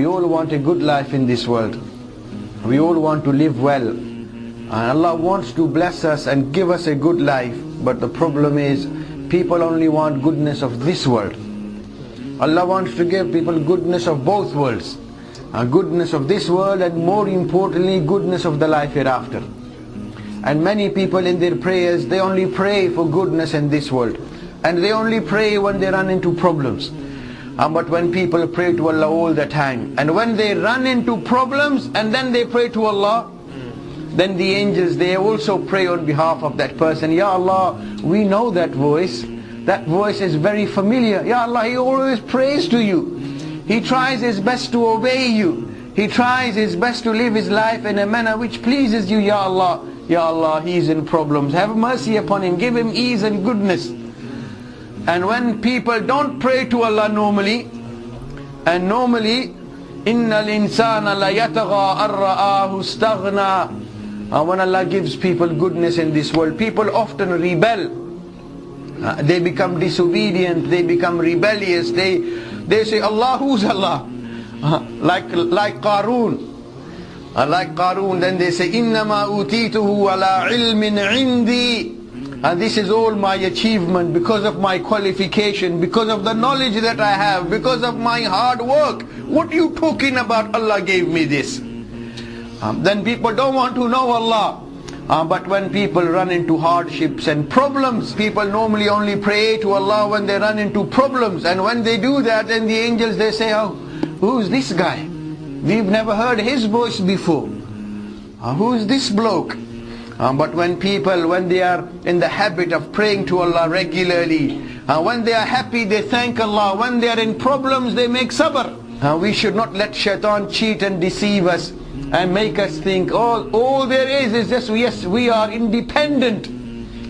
We all want a good life in this world. We all want to live well. And Allah wants to bless us and give us a good life. But the problem is, people only want goodness of this world. Allah wants to give people goodness of both worlds. Goodness of this world, and more importantly, goodness of the life hereafter. And many people in their prayers, they only pray for goodness in this world. And they only pray when they run into problems. But when people pray to Allah all the time, and when they run into problems and then they pray to Allah, then the angels, they also pray on behalf of that person. Ya Allah, we know that voice. That voice is very familiar. Ya Allah, he always prays to you. He tries his best to obey you. He tries his best to live his life in a manner which pleases you. Ya Allah, Ya Allah, he's in problems. Have mercy upon him. Give him ease and goodness. And when people don't pray to Allah normally, and normally, إِنَّ الْإِنسَانَ لَيَتَغَىٰ أَرَّآهُ اسْتَغْنَىٰ. When Allah gives people goodness in this world, people often rebel. They become disobedient, they become rebellious, they say, Allah, who's Allah? Like Qarun. Like Qarun, then they say, إِنَّمَا أُوتِيتُهُ عَلَىٰ عِلْمٍ عِنْدِي. And this is all my achievement, because of my qualification, because of the knowledge that I have, because of my hard work. What are you talking about? Allah gave me this. Then people don't want to know Allah. But when people run into hardships and problems, people normally only pray to Allah when they run into problems. And when they do that, then the angels, they say, oh, who's this guy? We've never heard his voice before. Who's this bloke? But when people, when they are in the habit of praying to Allah regularly, when they are happy, they thank Allah. When they are in problems, they make sabr. We should not let shaitan cheat and deceive us and make us think, all there is just, yes, we are independent.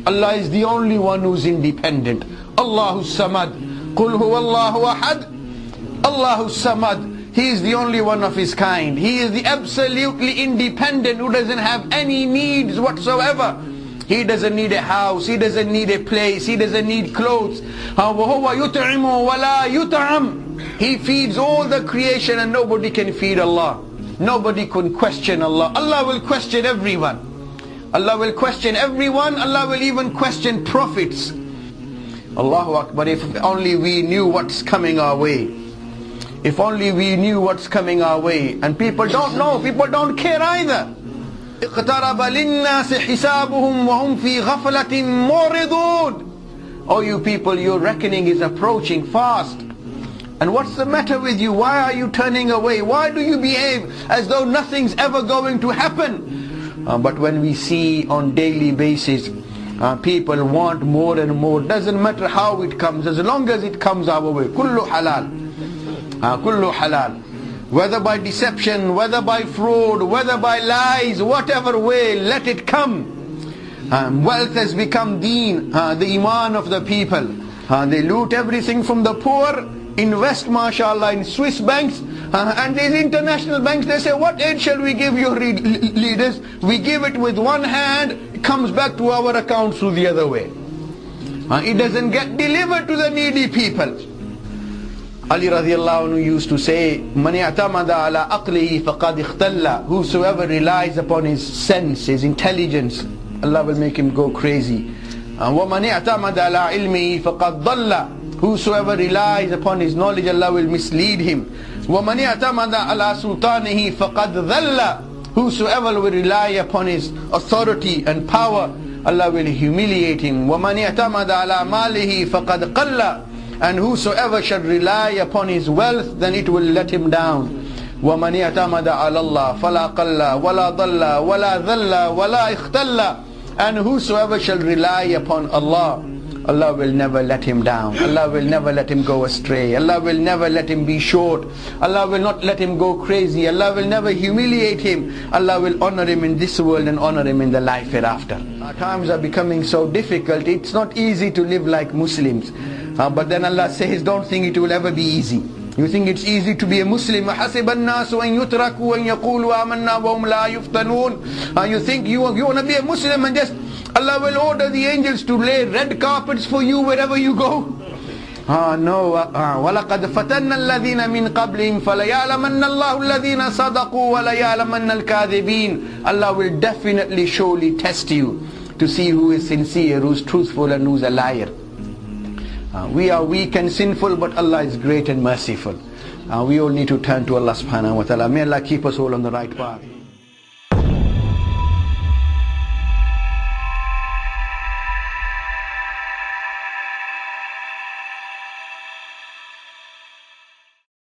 Allah is the only one who's independent. Allahu Samad. Qul huwa Allahu Ahad. Allahu Samad. He is the only one of his kind. He is the absolutely independent, who doesn't have any needs whatsoever. He doesn't need a house, he doesn't need a place, he doesn't need clothes. وَهُوَ يُطْعِمُ وَلَا يُطْعَمُ. He feeds all the creation and nobody can feed Allah. Nobody can question Allah. Allah will question everyone. Allah will question everyone. Allah will even question prophets. Allahu Akbar. If only we knew what's coming our way. If only we knew what's coming our way. And people don't know, people don't care either. اقترب للناس حسابهم وهم في غفلة معرضون. Oh, you people, your reckoning is approaching fast. And what's the matter with you? Why are you turning away? Why do you behave as though nothing's ever going to happen? But when we see on daily basis, people want more and more. Doesn't matter how it comes, as long as it comes our way. Kullu halal. Kullu halal. Whether by deception, whether by fraud, whether by lies, whatever way, let it come. Wealth has become deen, the iman of the people. They loot everything from the poor, invest, mashallah, in Swiss banks, and these international banks, they say, what aid shall we give your leaders? We give it with one hand, it comes back to our account through the other way. It doesn't get delivered to the needy people. Ali radiallahu anhu used to say, "Man i'tamada ala aqlihi faqad ikhtalla." Whosoever relies upon his sense, his intelligence, Allah will make him go crazy. Wa man i'tamada ala ilmihi faqad dalla. Whosoever relies upon his knowledge, Allah will mislead him. Wa man i'tamada ala sultanihi faqad dhalla. Whosoever will rely upon his authority and power, Allah will humiliate him. Wa man i'tamada ala malihi faqad qalla. And whosoever shall rely upon his wealth, then it will let him down. وَمَنْ يَعْتَمَدَ عَلَى اللَّهِ فَلَا قَلَّ وَلَا ضَلَّ وَلَا ذَلَّ وَلَا اخْتَلَّ. And whosoever shall rely upon Allah, Allah will never let him down. Allah will never let him go astray. Allah will never let him be short. Allah will not let him go crazy. Allah will never humiliate him. Allah will honor him in this world and honor him in the life hereafter. Our times are becoming so difficult. It's not easy to live like Muslims. But then Allah says, don't think it will ever be easy. You think it's easy to be a Muslim? حَسِبَ النَّاسُ أَن يُتْرَكُوا أَن يَقُولُوا آمَنَّا وَهُمْ لَا يُفْتَنُونَ. You think you want to be a Muslim and just Allah will order the angels to lay red carpets for you wherever you go? No. وَلَقَدْ فَتَنَّ الَّذِينَ مِنْ قَبْلِهِمْ فَلَيَعْلَمَنَّ اللَّهُ الَّذِينَ صَدَقُوا وَلَيَعْلَمَنَّ الْكَاذِبِينَ. Allah will definitely, surely test you to see who is sincere, who is truthful, and who is a liar. We are weak and sinful, but Allah is great and merciful. We all need to turn to Allah subhanahu wa ta'ala. May Allah keep us all on the right path.